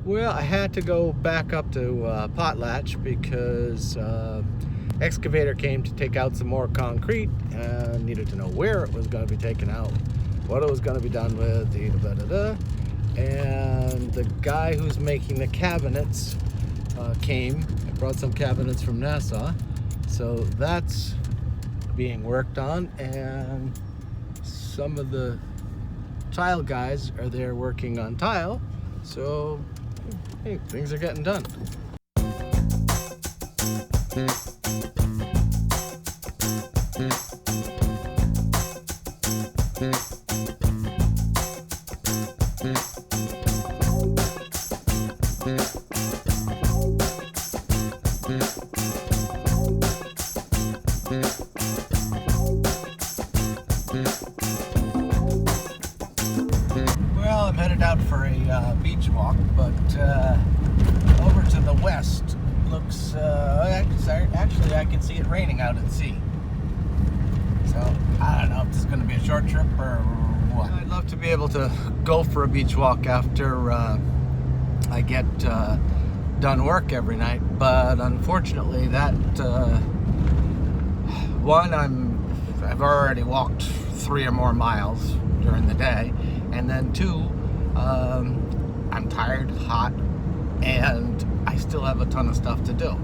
Well, I had to go back up to Potlatch because excavator came to take out some more concrete and needed to know where it was going to be taken out, what it was going to be done with, and the guy who's making the cabinets came and brought some cabinets from Nassau, so that's being worked on, and some of the tile guys are there working on tile, so hey, things are getting done. Well, I'm headed out for a beach walk, but over to the west looks, actually I can see it raining out at sea. So I don't know if this is going to be a short trip or what. I'd love to be able to go for a beach walk after I get done work every night, but unfortunately that one, I've already walked 3 or more miles during the day, and then 2, I'm tired, hot, and I still have a ton of stuff to do.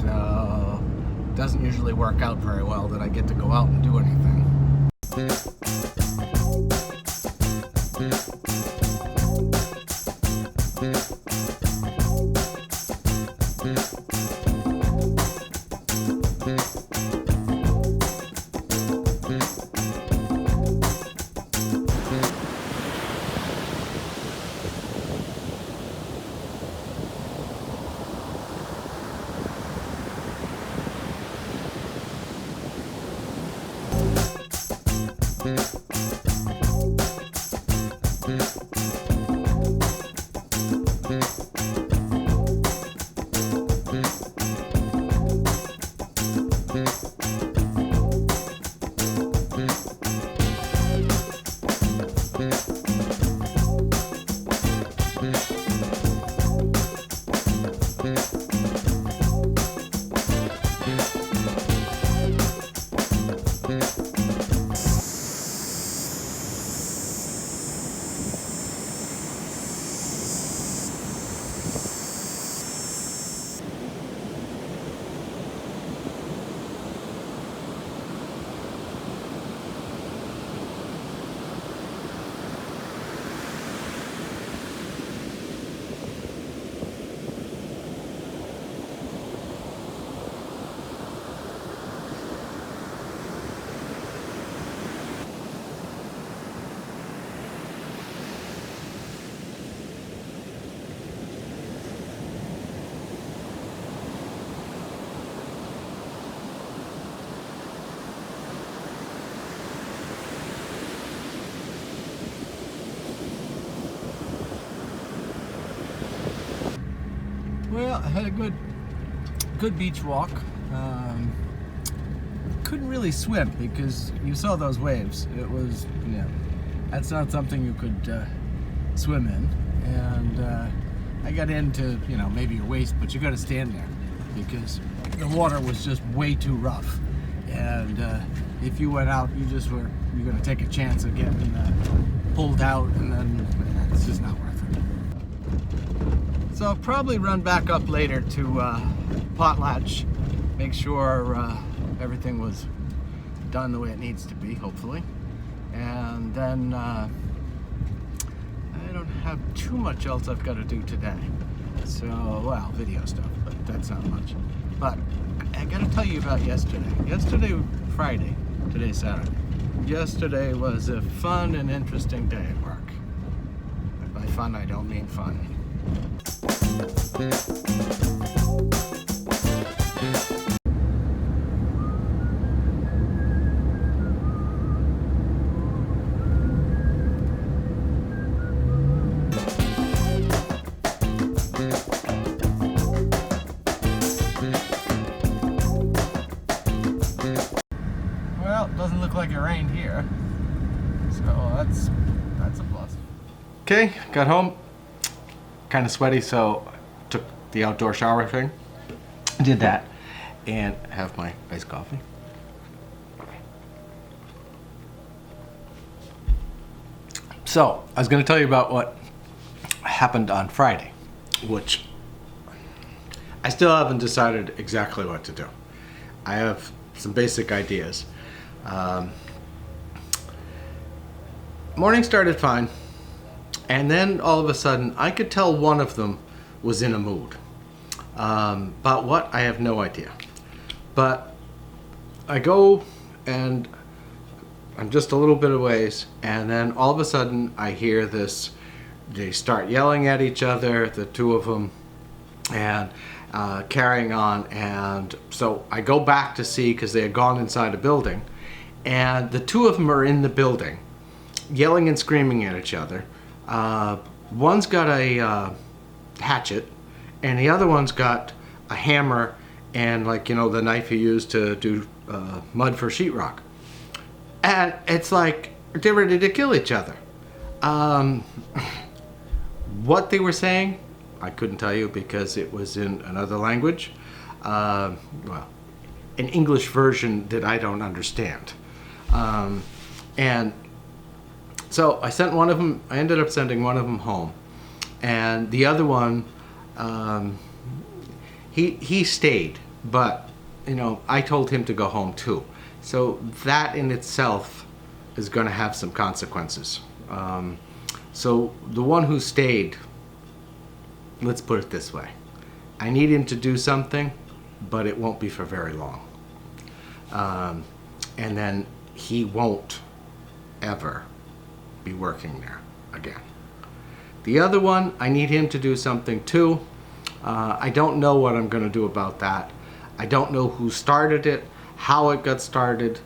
So it doesn't usually work out very well that I get to go out and do anything. Well, I had a good beach walk. Couldn't really swim because you saw those waves. It was, that's not something you could swim in. And I got into, maybe your waist, but you got to stand there because the water was just way too rough. And if you went out, you're going to take a chance of getting pulled out, and then it's just not worth it. So I'll probably run back up later to Potlatch, make sure everything was done the way it needs to be, hopefully. And then I don't have too much else I've got to do today. So, well, video stuff, but that's not much. But I got to tell you about yesterday. Yesterday, Friday, today's Saturday. Yesterday was a fun and interesting day at work. And by fun, I don't mean fun. Well, it doesn't look like it rained here, so that's a plus. Okay, got home. kind of sweaty, so took the outdoor shower thing, did that, and have my iced coffee. So, I was going to tell you about what happened on Friday, which I still haven't decided exactly what to do. I have some basic ideas. Morning started fine, and then all of a sudden I could tell one of them was in a mood. But what, I have no idea. But I go and I'm just a little bit of ways, and then all of a sudden I hear this, they start yelling at each other, the two of them, and carrying on. And so I go back to see, because they had gone inside a building, and the two of them are in the building yelling and screaming at each other. One's got a hatchet, and the other one's got a hammer and, like, you know, the knife you use to do mud for sheetrock. And it's like they're ready to kill each other. What they were saying, I couldn't tell you because it was in another language. Well, an English version that I don't understand. And so I sent one of them, I ended up sending one of them home. And the other one, he stayed, but, you know, I told him to go home too. So that in itself is going to have some consequences. So the one who stayed, let's put it this way. I need him to do something, but it won't be for very long. And then he won't ever be working there again. The other one, I need him to do something too. I don't know what I'm going to do about that. I don't know who started it, how it got started,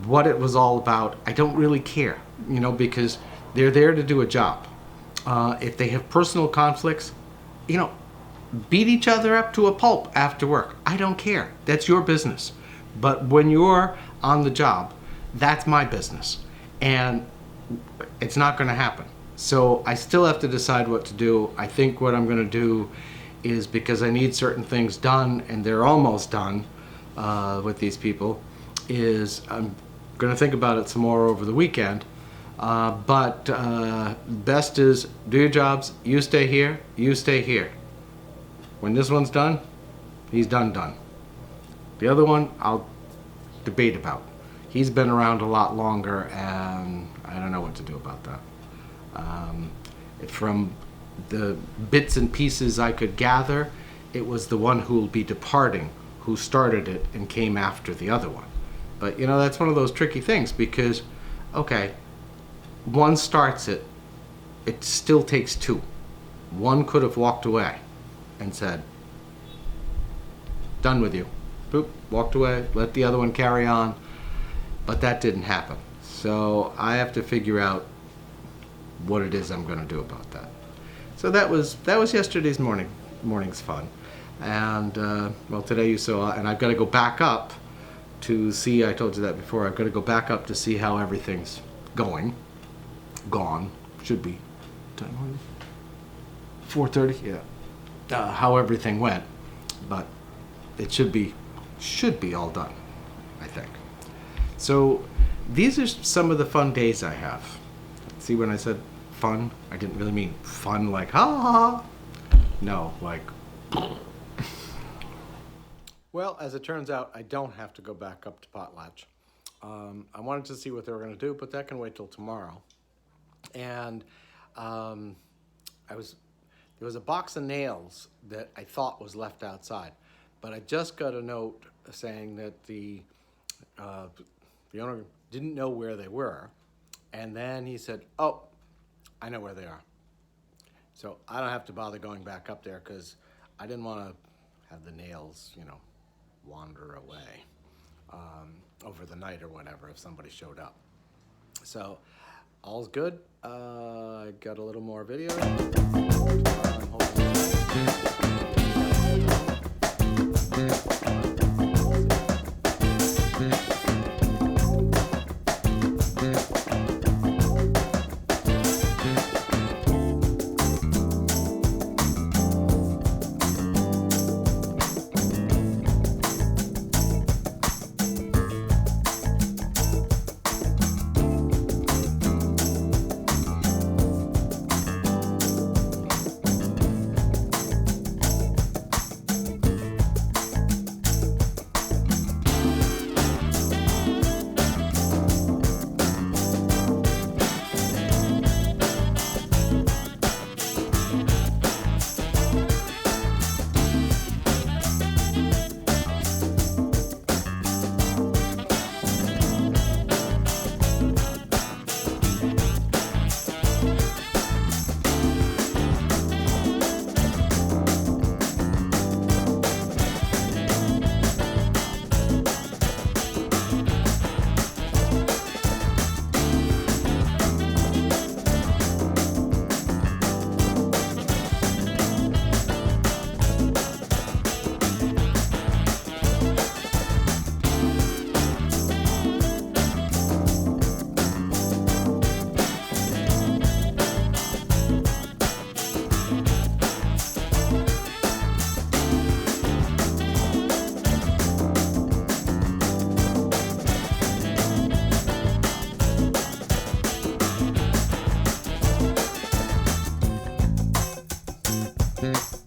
what it was all about. I don't really care, you know, because they're there to do a job. If they have personal conflicts, you know, beat each other up to a pulp after work. I don't care. That's your business. But when you're on the job, that's my business. And it's not going to happen. So I still have to decide what to do. I think what I'm going to do is, because I need certain things done, and they're almost done with these people, is I'm going to think about it some more over the weekend. But best is do your jobs. You stay here. You stay here. When this one's done, he's done. The other one, I'll debate about. He's been around a lot longer, and I don't know what to do about that. From the bits and pieces I could gather, it was the one who will be departing who started it and came after the other one. But, you know, that's one of those tricky things, because, okay, one starts it, it still takes two. One could have walked away and said, done with you. Boop, walked away, let the other one carry on. But that didn't happen. So I have to figure out what it is I'm going to do about that. So that was yesterday's morning's fun. And well, today you saw, and I've got to go back up to see, I told you that before, I've got to go back up to see how everything's gone, should be 4:30, yeah. How everything went, but it should be all done, I think. So these are some of the fun days I have. See, when I said fun, I didn't really mean fun like ha ha ha. No, like. Well, as it turns out, I don't have to go back up to Potlatch. I wanted to see what they were going to do, but that can wait till tomorrow. And there was a box of nails that I thought was left outside, but I just got a note saying that the owner didn't know where they were, and then he said, "Oh, I know where they are." So I don't have to bother going back up there, because I didn't want to have the nails, you know, wander away over the night or whatever if somebody showed up. So all's good. I got a little more video. Bye.